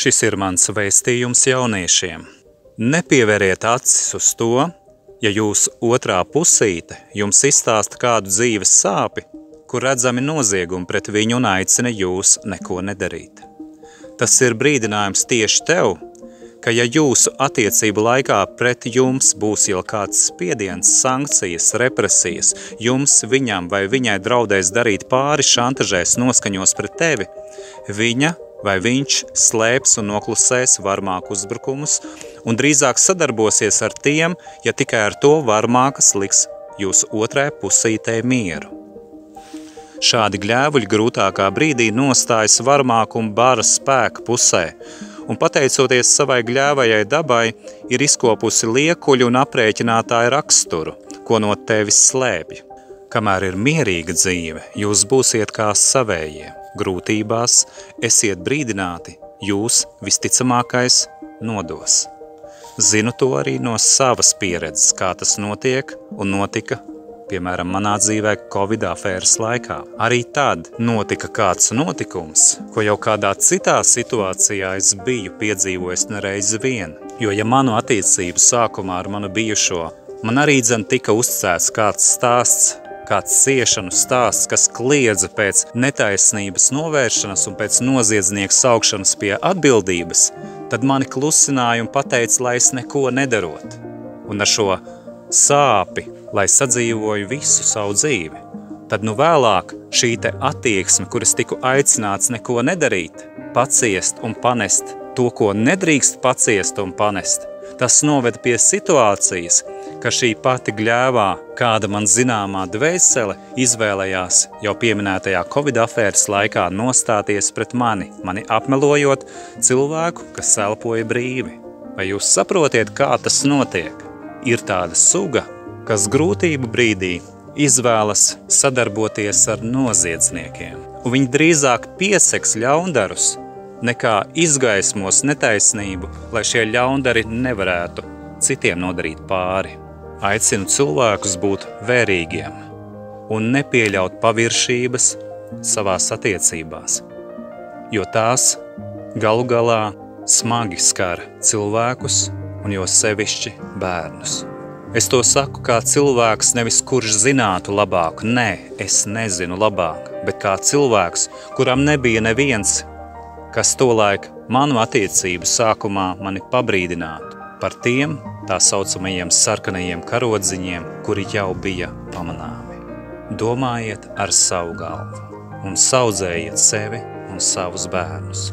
Šis ir mans vēstījums jauniešiem. Nepieveriet acis uz to, ja jūsu otrā pusīte jums izstāsta kādu dzīves sāpi, kur redzami noziegumi pret viņu un aicina jūs neko nedarīt. Tas ir brīdinājums tieši tev, ka ja jūsu attiecību laikā pret jums būs jau kāds spiediens, sankcijas, represijas, jums, viņam vai viņai draudēs darīt pāri, šantažēs, noskaņos pret tevi, viņa vai viņš slēps un noklusēs varmāku uzbrukumus un drīzāk sadarbosies ar tiem, ja tikai ar to varmākas liks jūsu otrai pusītei mieru. Šādi gļēvuļi grūtākā brīdī nostājas varmāku un baras spēka pusē, un pateicoties savai gļēvajai dabai, ir izkopusi liekuļu un aprēķinātāju raksturu, ko no tevis slēpj. Kamēr ir mierīga dzīve, jūs būsiet kā savējie. Grūtībās esiet brīdināti, jūs visticamākais nodos. Zinu to arī no savas pieredzes, kā tas notiek un notika, piemēram, manā dzīvē Covid afēras laikā. Arī tad notika kāds notikums, ko jau kādā citā situācijā es biju piedzīvojis nereizi vien. Jo, ja manu attiecību sākumā ar manu bijušo, man arī tika uzticēts kāds stāsts, kāds ciešanu stāsts, kas kliedza pēc netaisnības novēršanas un pēc noziedznieka saukšanas pie atbildības, tad mani klusināja un pateica, lai es neko nedarot. Un ar šo sāpi, lai sadzīvoju visu savu dzīvi. Tad nu vēlāk šī te attieksme, kuras tiku aicināts neko nedarīt, paciest un panest to, ko nedrīkst paciest un panest, tas noved pie situācijas, ka šī pati gļēvā, kāda man zināmā dvēsele, izvēlējās jau pieminētajā Covid afēras laikā nostāties pret mani apmelojot cilvēku, kas elpoja brīvi. Vai jūs saprotiet, kā tas notiek? Ir tāda suga, kas grūtību brīdī izvēlas sadarboties ar noziedzniekiem, un viņi drīzāk pieseks ļaundarus, nekā izgaismos netaisnību, lai šie ļaundari nevarētu citiem nodarīt pāri. Aicinu cilvēkus būt vērīgiem un nepieļaut paviršības savās attiecībās, jo tās galu galā smagi skar cilvēkus un jo sevišķi bērnus. Es to saku kā cilvēks, nevis kurš zinātu labāk, nē, es nezinu labāk, bet kā cilvēks, kuram nebija neviens, kas tolaik manu attiecību sākumā mani pabrīdinātu par tiem tā saucamajiem sarkanajiem karodziņiem, kuri jau bija pamanāmi. Domājiet ar savu galvu un saudzējiet sevi un savus bērnus.